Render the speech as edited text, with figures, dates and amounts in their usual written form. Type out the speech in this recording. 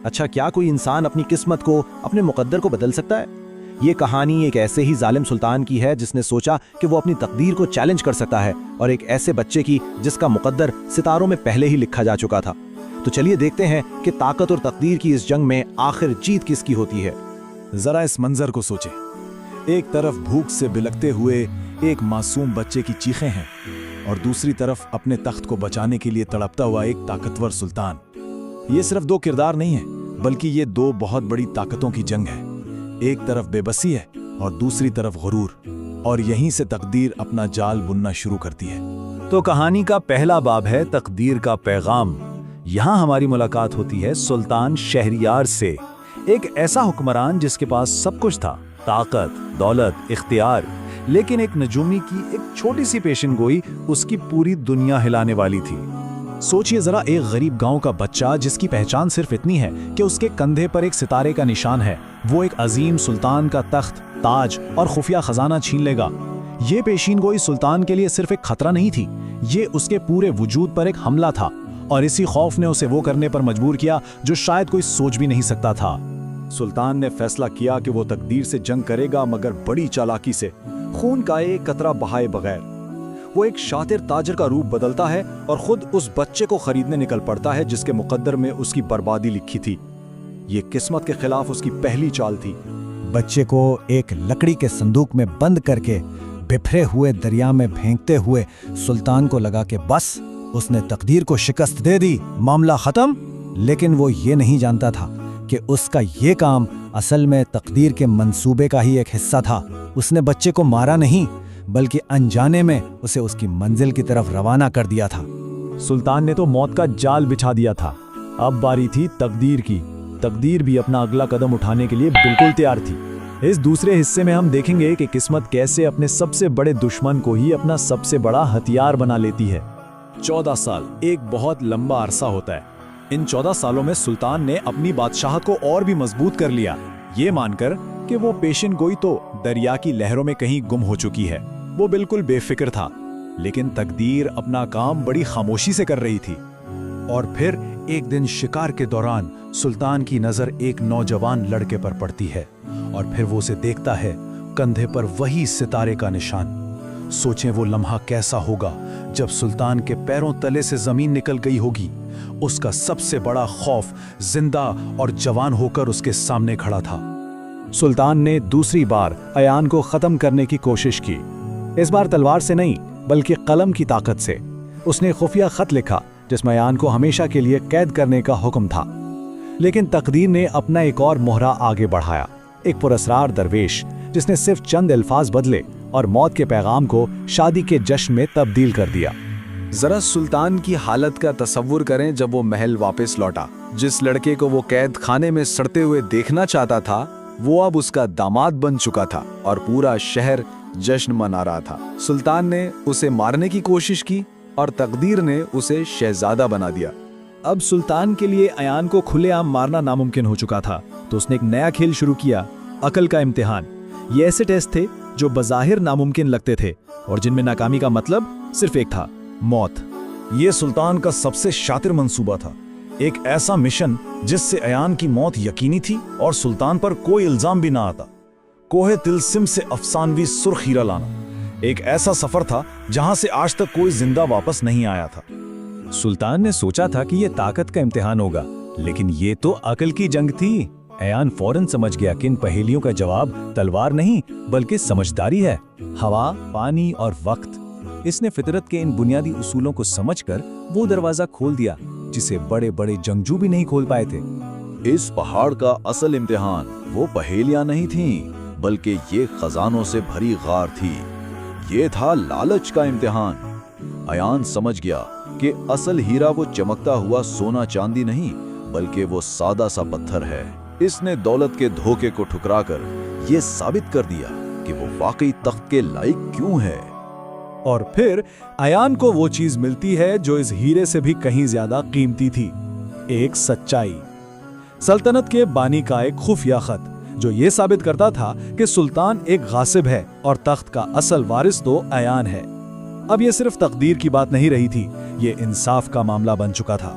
اچھا کیا کوئی انسان اپنی قسمت کو، اپنے مقدر کو بدل سکتا ہے؟ یہ کہانی ایک ایسے ہی ظالم سلطان کی ہے جس نے سوچا کہ وہ اپنی تقدیر کو چیلنج کر سکتا ہے، اور ایک ایسے بچے کی جس کا مقدر ستاروں میں پہلے ہی لکھا جا چکا تھا۔ تو چلیے دیکھتے ہیں کہ طاقت اور تقدیر کی اس جنگ میں آخر جیت کس کی ہوتی ہے۔ ذرا اس منظر کو سوچیں، ایک طرف بھوک سے بلکتے ہوئے ایک معصوم بچے کی چیخیں ہیں، اور دوسری طرف اپنے تخت کو بچانے کے لیے تڑپتا ہوا ایک طاقتور سلطان۔ یہ صرف دو کردار نہیں ہیں، بلکہ یہ دو بہت بڑی طاقتوں کی جنگ ہے۔ ایک طرف بے بسی ہے اور دوسری طرف غرور، اور یہیں سے تقدیر اپنا جال بننا شروع کرتی ہے۔ تو کہانی کا پہلا باب ہے تقدیر کا پیغام۔ یہاں ہماری ملاقات ہوتی ہے سلطان شہریار سے، ایک ایسا حکمران جس کے پاس سب کچھ تھا، طاقت، دولت، اختیار، لیکن ایک نجومی کی ایک چھوٹی سی پیشن گوئی اس کی پوری دنیا ہلانے والی تھی۔ سوچئے ذرا، ایک غریب گاؤں کا بچہ جس کی پہچان صرف اتنی ہے کہ اس کے کندھے پر ایک ستارے کا نشان ہے، وہ ایک عظیم سلطان کا تخت، تاج اور خفیہ خزانہ چھین لے گا۔ یہ پیشین گوئی سلطان کے لیے صرف ایک خطرہ نہیں تھی، یہ اس کے پورے وجود پر ایک حملہ تھا، اور اسی خوف نے اسے وہ کرنے پر مجبور کیا جو شاید کوئی سوچ بھی نہیں سکتا تھا۔ سلطان نے فیصلہ کیا کہ وہ تقدیر سے جنگ کرے گا، مگر بڑی چالاکی سے، خون کا ایک قطرہ بہائے بغیر۔ وہ ایک شاطر تاجر کا روپ بدلتا ہے اور خود اس بچے کو خریدنے نکل پڑتا ہے جس کے مقدر میں اس کی بربادی لکھی تھی۔ یہ قسمت کے خلاف اس کی پہلی چال تھی۔ بچے کو ایک لکڑی کے صندوق میں بند کر کے بپھرے ہوئے دریا میں پھینکتے ہوئے سلطان کو لگا کہ بس اس نے تقدیر کو شکست دے دی، معاملہ ختم۔ لیکن وہ یہ نہیں جانتا تھا کہ اس کا یہ کام اصل میں تقدیر کے منصوبے کا ہی ایک حصہ تھا۔ اس نے بچے کو مارا نہیں، بلکہ انجانے میں اسے اس کی منزل کی طرف روانہ کر دیا تھا۔ سلطان نے تو موت کا جال بچھا دیا تھا، اب باری تھی تقدیر کی۔ تقدیر بھی اپنا اگلا قدم اٹھانے کے لیے بالکل تیار تھی۔ اس دوسرے حصے میں ہم دیکھیں گے کہ قسمت کیسے اپنے سب سے بڑے دشمن کو ہی اپنا سب سے بڑا ہتھیار بنا لیتی ہے۔ 14 سال ایک بہت لمبا عرصہ ہوتا ہے۔ ان 14 سالوں میں سلطان نے اپنی بادشاہت کو اور بھی مضبوط کر لیا، یہ مان کر کہ وہ پیشن گوئی تو دریا کی لہروں میں کہیں گم ہو چکی ہے۔ وہ بالکل بے فکر تھا، لیکن تقدیر اپنا کام بڑی خاموشی سے کر رہی تھی۔ اور پھر ایک دن شکار کے دوران سلطان کی نظر ایک نوجوان لڑکے پر پڑتی ہے، اور پھر وہ اسے دیکھتا ہے، کندھے پر وہی ستارے کا نشان۔ سوچیں وہ لمحہ کیسا ہوگا جب سلطان کے پیروں تلے سے زمین نکل گئی ہوگی۔ اس کا سب سے بڑا خوف زندہ اور جوان ہو کر اس کے سامنے کھڑا تھا۔ سلطان نے دوسری بار ایان کو ختم کرنے کی کوشش کی، اس بار تلوار سے نہیں بلکہ قلم کی طاقت سے۔ اس نے خفیہ خط لکھا جس میں ایان کو ہمیشہ کے لیے قید کرنے کا حکم تھا، لیکن تقدیر نے اپنا ایک اور مہرہ آگے بڑھایا، ایک پراسرار درویش جس نے صرف چند الفاظ بدلے اور موت کے پیغام کو شادی کے جشن میں تبدیل کر دیا۔ ذرا سلطان کی حالت کا تصور کریں جب وہ محل واپس لوٹا۔ جس لڑکے کو وہ قید خانے میں سڑتے ہوئے دیکھنا چاہتا تھا، وہ اب اس کا داماد بن چکا تھا اور پورا شہر جشن منا رہا تھا۔ سلطان نے اسے مارنے کی کوشش کی اور تقدیر نے اسے شہزادہ بنا دیا۔ اب سلطان کے لیے ایان کو کھلے عام مارنا ناممکن ہو چکا تھا، تو اس نے ایک نیا کھیل شروع کیا، عقل کا امتحان۔ یہ ایسے ٹیسٹ تھے جو بظاہر ناممکن لگتے تھے اور جن میں ناکامی کا مطلب صرف ایک تھا، موت۔ یہ سلطان کا سب سے شاطر منصوبہ تھا، ایک ایسا مشن جس سے ایان کی موت یقینی تھی اور سلطان پر کوئی الزام بھی نہ آتا۔ کوہ طلسم سے افسانوی سرخ ہیرا لانا ایک ایسا سفر تھا جہاں سے آج تک کوئی زندہ واپس نہیں آیا تھا۔ سلطان نے سوچا تھا کہ یہ طاقت کا امتحان ہوگا، لیکن یہ تو عقل کی جنگ تھی۔ ایان فوراً سمجھ گیا کہ ان پہیلیوں کا جواب تلوار نہیں بلکہ سمجھداری ہے، ہوا، پانی اور وقت۔ اس نے فطرت کے ان بنیادی اصولوں کو سمجھ کر وہ دروازہ کھول دیا جسے بڑے بڑے جنگجو بھی نہیں کھول پائے تھے۔ اس پہاڑ کا اصل امتحان وہ پہیلیاں نہیں تھیں، بلکہ یہ خزانوں سے بھری غار تھی۔ یہ تھا لالچ کا امتحان۔ ایان سمجھ گیا کہ اصل ہیرا وہ چمکتا ہوا سونا چاندی نہیں، بلکہ وہ سادہ سا پتھر ہے۔ اس نے دولت کے دھوکے کو ٹھکرا کر یہ ثابت کر دیا کہ وہ واقعی تخت کے لائق کیوں ہے۔ اور پھر ایان کو وہ چیز ملتی ہے جو اس ہیرے سے بھی کہیں زیادہ قیمتی تھی، ایک سچائی۔ سلطنت کے بانی کا ایک خفیہ خط جو یہ ثابت کرتا تھا کہ سلطان ایک غاصب ہے اور تخت کا اصل وارث تو ایان ہے۔ اب یہ صرف تقدیر کی بات نہیں رہی تھی، یہ انصاف کا معاملہ بن چکا تھا۔